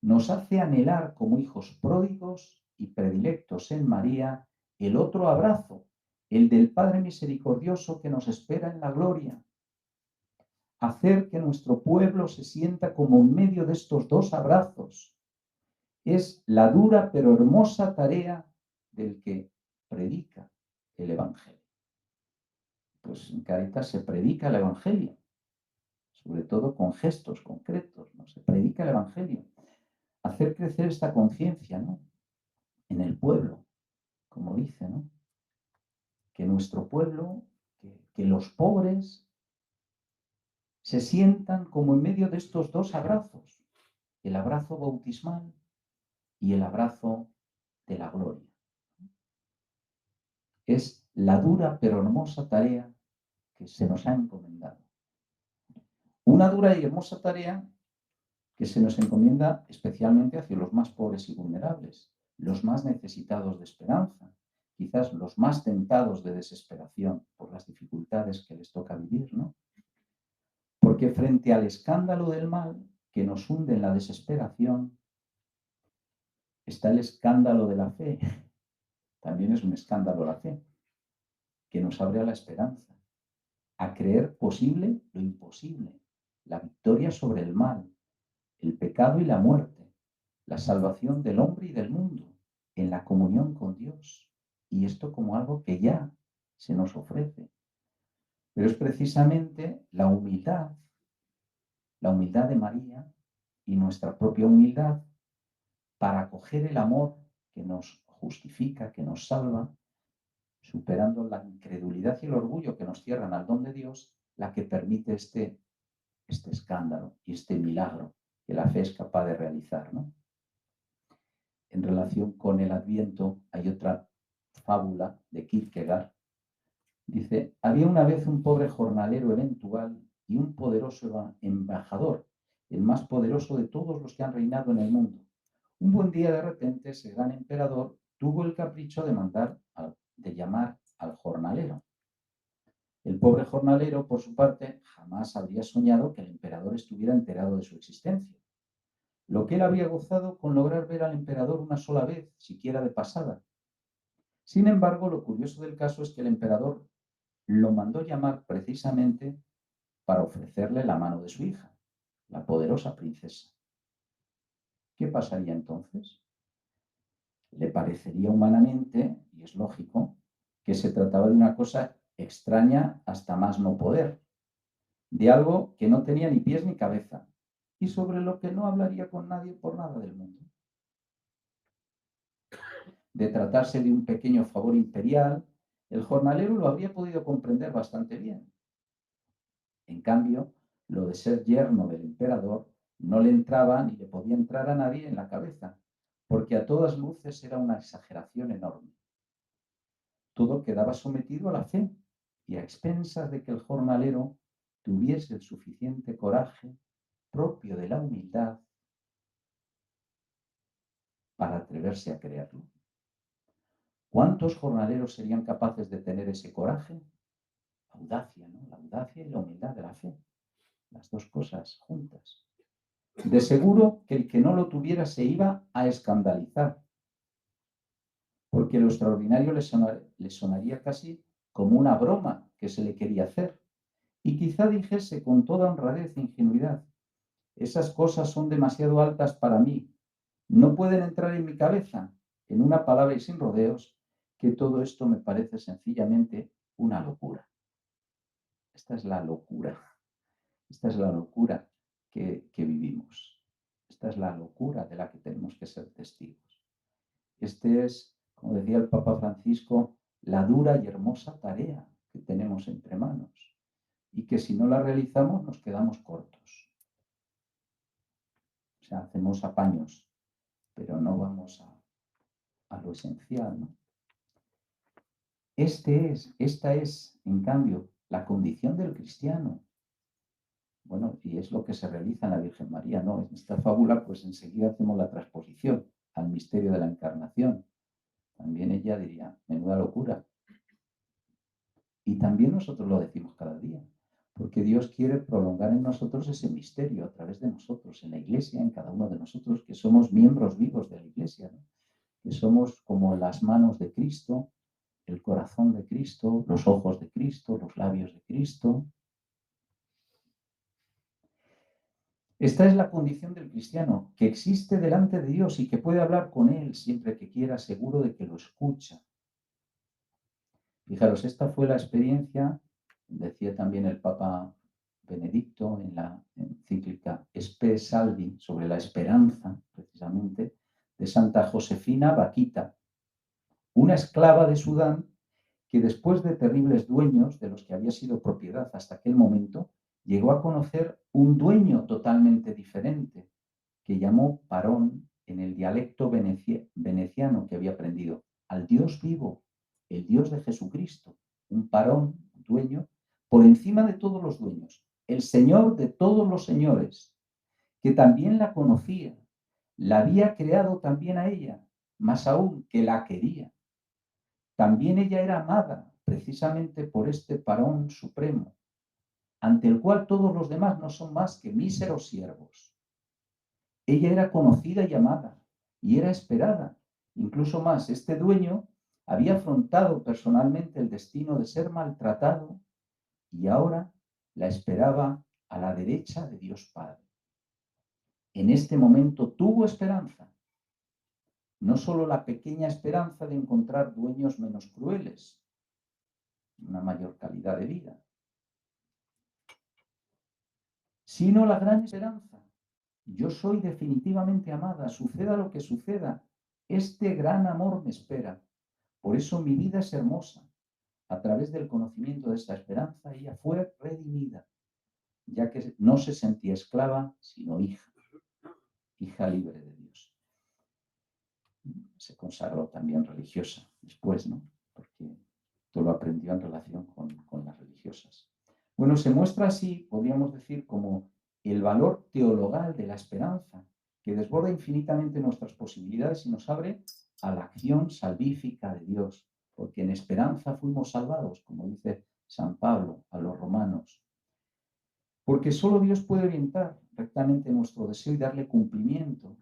nos hace anhelar como hijos pródigos y predilectos en María el otro abrazo, el del Padre misericordioso que nos espera en la gloria. Hacer que nuestro pueblo se sienta como en medio de estos dos abrazos, es la dura pero hermosa tarea del que predica el Evangelio. Pues en Cáritas se predica el Evangelio, sobre todo con gestos concretos, ¿no? Se predica el Evangelio. Hacer crecer esta conciencia, ¿no?, en el pueblo, como dice, ¿no?, que nuestro pueblo, que los pobres se sientan como en medio de estos dos abrazos, el abrazo bautismal y el abrazo de la gloria. Es la dura pero hermosa tarea que se nos ha encomendado. Una dura y hermosa tarea que se nos encomienda especialmente hacia los más pobres y vulnerables, los más necesitados de esperanza, quizás los más tentados de desesperación por las dificultades que les toca vivir, ¿no? Porque frente al escándalo del mal que nos hunde en la desesperación, está el escándalo de la fe. También es un escándalo la fe, que nos abre a la esperanza, a creer posible lo imposible, la victoria sobre el mal, el pecado y la muerte, la salvación del hombre y del mundo, en la comunión con Dios. Y esto como algo que ya se nos ofrece. Pero es precisamente la humildad de María y nuestra propia humildad para acoger el amor que nos justifica, que nos salva, superando la incredulidad y el orgullo que nos cierran al don de Dios, la que permite este escándalo y este milagro que la fe es capaz de realizar, ¿no? En relación con el Adviento hay otra fábula de Kierkegaard. Dice, había una vez un pobre jornalero eventual y un poderoso embajador, el más poderoso de todos los que han reinado en el mundo. Un buen día de repente ese gran emperador tuvo el capricho de llamar al jornalero. El pobre jornalero, por su parte, jamás habría soñado que el emperador estuviera enterado de su existencia. Lo que él había gozado con lograr ver al emperador una sola vez, siquiera de pasada. Sin embargo, lo curioso del caso es que el emperador lo mandó llamar precisamente para ofrecerle la mano de su hija, la poderosa princesa. ¿Qué pasaría entonces? Le parecería humanamente, y es lógico, que se trataba de una cosa extraña hasta más no poder, de algo que no tenía ni pies ni cabeza y sobre lo que no hablaría con nadie por nada del mundo. De tratarse de un pequeño favor imperial, el jornalero lo habría podido comprender bastante bien. En cambio, lo de ser yerno del emperador no le entraba ni le podía entrar a nadie en la cabeza, porque a todas luces era una exageración enorme. Todo quedaba sometido a la fe y a expensas de que el jornalero tuviese el suficiente coraje propio de la humildad para atreverse a creerlo. ¿Cuántos jornaleros serían capaces de tener ese coraje? Audacia, ¿no? La audacia y la humildad de la fe. Las dos cosas juntas. De seguro que el que no lo tuviera se iba a escandalizar, porque lo extraordinario le sonaría casi como una broma que se le quería hacer. Y quizá dijese con toda honradez e ingenuidad, esas cosas son demasiado altas para mí, no pueden entrar en mi cabeza, en una palabra y sin rodeos, que todo esto me parece sencillamente una locura. Esta es la locura. Esta es la locura que vivimos. Esta es la locura de la que tenemos que ser testigos. Este es, como decía el Papa Francisco, la dura y hermosa tarea que tenemos entre manos y que si no la realizamos nos quedamos cortos. O sea, hacemos apaños, pero no vamos a lo esencial, ¿no? Esta es, en cambio, la condición del cristiano. Bueno, y es lo que se realiza en la Virgen María, ¿no? En esta fábula, pues enseguida hacemos la transposición al misterio de la encarnación. También ella diría, menuda locura. Y también nosotros lo decimos cada día, porque Dios quiere prolongar en nosotros ese misterio a través de nosotros, en la Iglesia, en cada uno de nosotros, que somos miembros vivos de la Iglesia, ¿no? Que somos como las manos de Cristo, el corazón de Cristo, los ojos de Cristo, los labios de Cristo. Esta es la condición del cristiano, que existe delante de Dios y que puede hablar con Él siempre que quiera, seguro de que lo escucha. Fijaros, esta fue la experiencia, decía también el Papa Benedicto en la encíclica Spe Salvi, sobre la esperanza, precisamente, de Santa Josefina Bakhita, una esclava de Sudán que después de terribles dueños de los que había sido propiedad hasta aquel momento, llegó a conocer un dueño totalmente diferente, que llamó Parón en el dialecto veneciano que había aprendido, al Dios vivo, el Dios de Jesucristo, un Parón, dueño, por encima de todos los dueños, el Señor de todos los señores, que también la conocía, la había creado también a ella, más aún que la quería. También ella era amada precisamente por este Parón supremo, ante el cual todos los demás no son más que míseros siervos. Ella era conocida y amada, y era esperada. Incluso más, este dueño había afrontado personalmente el destino de ser maltratado y ahora la esperaba a la derecha de Dios Padre. En este momento tuvo esperanza, no solo la pequeña esperanza de encontrar dueños menos crueles, una mayor calidad de vida, sino la gran esperanza. Yo soy definitivamente amada, suceda lo que suceda, este gran amor me espera. Por eso mi vida es hermosa. A través del conocimiento de esta esperanza, ella fue redimida, ya que no se sentía esclava, sino hija, hija libre de Dios. Se consagró también religiosa después, ¿no? Porque todo lo aprendió en relación con las religiosas. Bueno, se muestra así, podríamos decir, como el valor teologal de la esperanza, que desborda infinitamente nuestras posibilidades y nos abre a la acción salvífica de Dios, porque en esperanza fuimos salvados, como dice San Pablo a los romanos. Porque solo Dios puede orientar rectamente nuestro deseo y darle cumplimiento.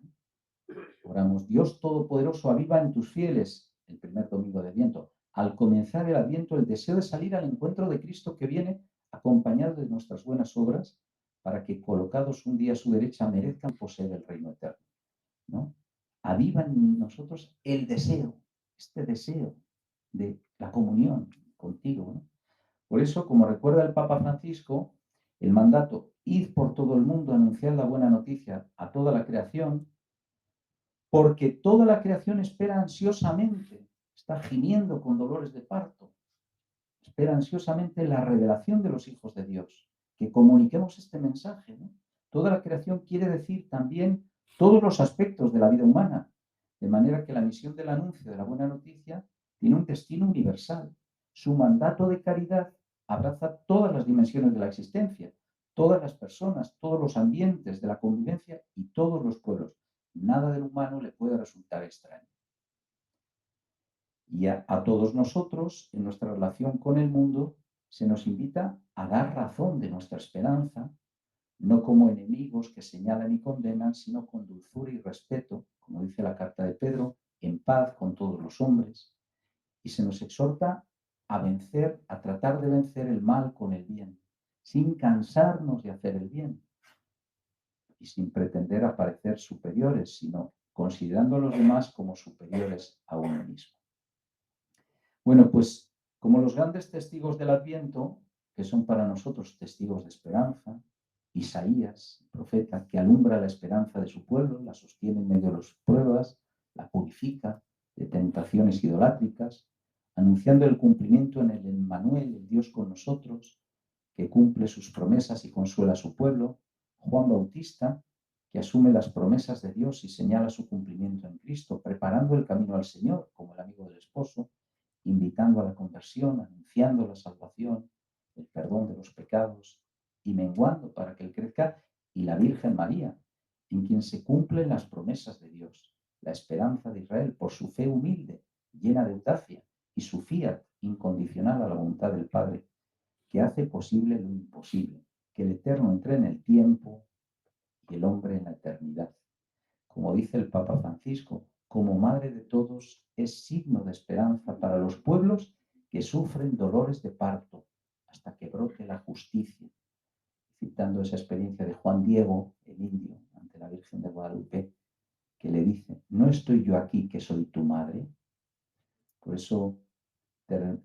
Oramos, Dios Todopoderoso, aviva en tus fieles, el primer domingo de Adviento. Al comenzar el Adviento, el deseo de salir al encuentro de Cristo que viene acompañado de nuestras buenas obras, para que colocados un día a su derecha merezcan poseer el reino eterno, ¿no? Aviva en nosotros el deseo, este deseo de la comunión contigo, ¿no? Por eso, como recuerda el Papa Francisco, el mandato, id por todo el mundo, anunciar la buena noticia a toda la creación, porque toda la creación espera ansiosamente, está gimiendo con dolores de parto, espera ansiosamente la revelación de los hijos de Dios, que comuniquemos este mensaje, ¿no? Toda la creación quiere decir también todos los aspectos de la vida humana, de manera que la misión del anuncio de la buena noticia tiene un destino universal. Su mandato de caridad abraza todas las dimensiones de la existencia, todas las personas, todos los ambientes de la convivencia y todos los pueblos. Nada del humano le puede resultar extraño. Y a todos nosotros, en nuestra relación con el mundo, se nos invita a dar razón de nuestra esperanza, no como enemigos que señalan y condenan, sino con dulzura y respeto, como dice la carta de Pedro, en paz con todos los hombres. Y se nos exhorta a vencer, a tratar de vencer el mal con el bien, sin cansarnos de hacer el bien y sin pretender aparecer superiores, sino considerando a los demás como superiores a uno mismo. Bueno, pues como los grandes testigos del Adviento, que son para nosotros testigos de esperanza, Isaías, profeta, que alumbra la esperanza de su pueblo, la sostiene en medio de las pruebas, la purifica de tentaciones idolátricas, anunciando el cumplimiento en el Emmanuel, el Dios con nosotros, que cumple sus promesas y consuela a su pueblo, Juan Bautista, que asume las promesas de Dios y señala su cumplimiento en Cristo, preparando el camino al Señor como el amigo del esposo, invitando a la conversión, anunciando la salvación, el perdón de los pecados y menguando para que Él crezca, y la Virgen María, en quien se cumplen las promesas de Dios, la esperanza de Israel por su fe humilde, llena de audacia, y su fiat incondicional a la voluntad del Padre, que hace posible lo imposible, que el Eterno entre en el tiempo y el hombre en la eternidad. Como dice el Papa Francisco, como madre de todos, es signo de esperanza para los pueblos que sufren dolores de parto hasta que brote la justicia. citando esa experiencia de Juan Diego, el indio, ante la Virgen de Guadalupe, que le dice, ¿no estoy yo aquí que soy tu madre? Por eso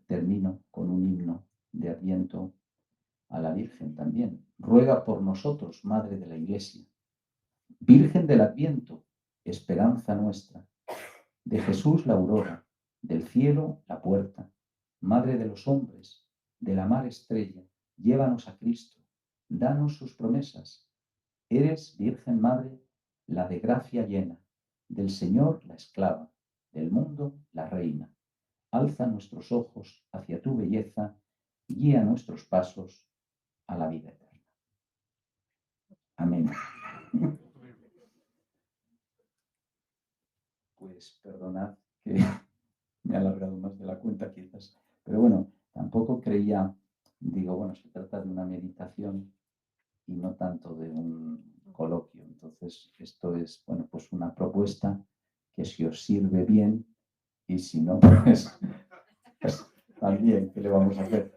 termino con un himno de Adviento a la Virgen también. Ruega por nosotros, Madre de la Iglesia. Virgen del Adviento, esperanza nuestra. De Jesús la aurora, del cielo la puerta. Madre de los hombres, de la mar estrella, llévanos a Cristo, danos sus promesas. Eres, Virgen Madre, la de gracia llena, del Señor la esclava, del mundo la reina. Alza nuestros ojos hacia tu belleza, guía nuestros pasos a la vida eterna. Amén. Pues perdonad que me he alargado más de la cuenta quizás, pero bueno, tampoco creía, digo, bueno, se trata de una meditación y no tanto de un coloquio. Entonces, esto es, bueno, pues una propuesta que si os sirve bien y si no, pues también, ¿qué le vamos a hacer?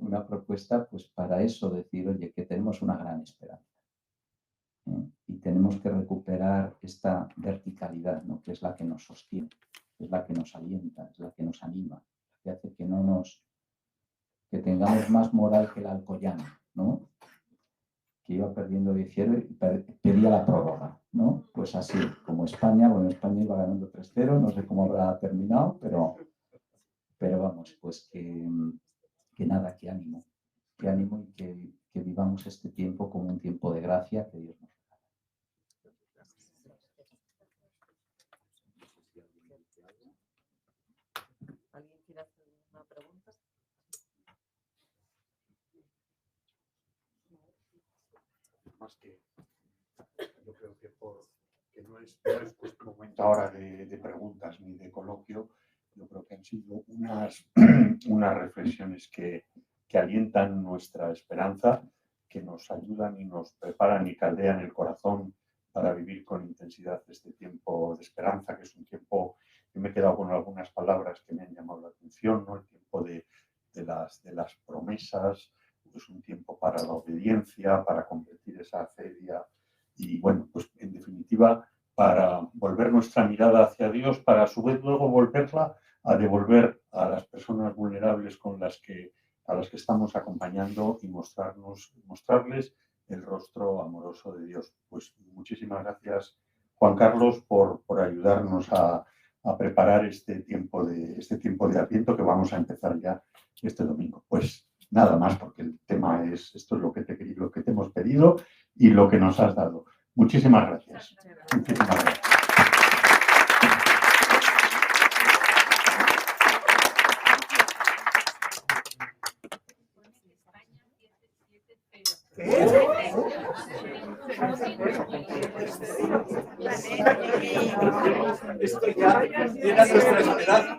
Una propuesta, pues para eso decir, oye, que tenemos una gran esperanza. Y tenemos que recuperar esta verticalidad, ¿no? Que es la que nos sostiene, es la que nos alienta, es la que nos anima, que hace que que tengamos más moral que el alcoyano, ¿no? Que iba perdiendo 10-0 y pedía la prórroga, ¿no? Pues así, como España, bueno, España iba ganando 3-0, no sé cómo habrá terminado, pero vamos, pues que nada, que ánimo y que vivamos este tiempo como un tiempo de gracia que Dios nos regala. ¿Alguien quiere hacer una pregunta? Más que yo creo que no es vuestro momento ahora de preguntas ni de coloquio. Yo creo que han sido unas reflexiones que alientan nuestra esperanza, que nos ayudan y nos preparan y caldean el corazón para vivir con intensidad este tiempo de esperanza, que es un tiempo, yo me he quedado con algunas palabras que me han llamado la atención, ¿no? El tiempo de las promesas, es un tiempo para la obediencia, para convertir esa fe y bueno, pues en definitiva, para volver nuestra mirada hacia Dios, para a su vez luego volverla a devolver a las personas vulnerables a las que estamos acompañando y mostrarles el rostro amoroso de Dios. Pues muchísimas gracias, Juan Carlos, por ayudarnos a preparar este tiempo de Adviento que vamos a empezar ya este domingo. Pues nada más, porque el tema es, esto es lo que te hemos pedido y lo que nos has dado. Muchísimas gracias. Muchísimas gracias. Esto ya era nuestra esperanza.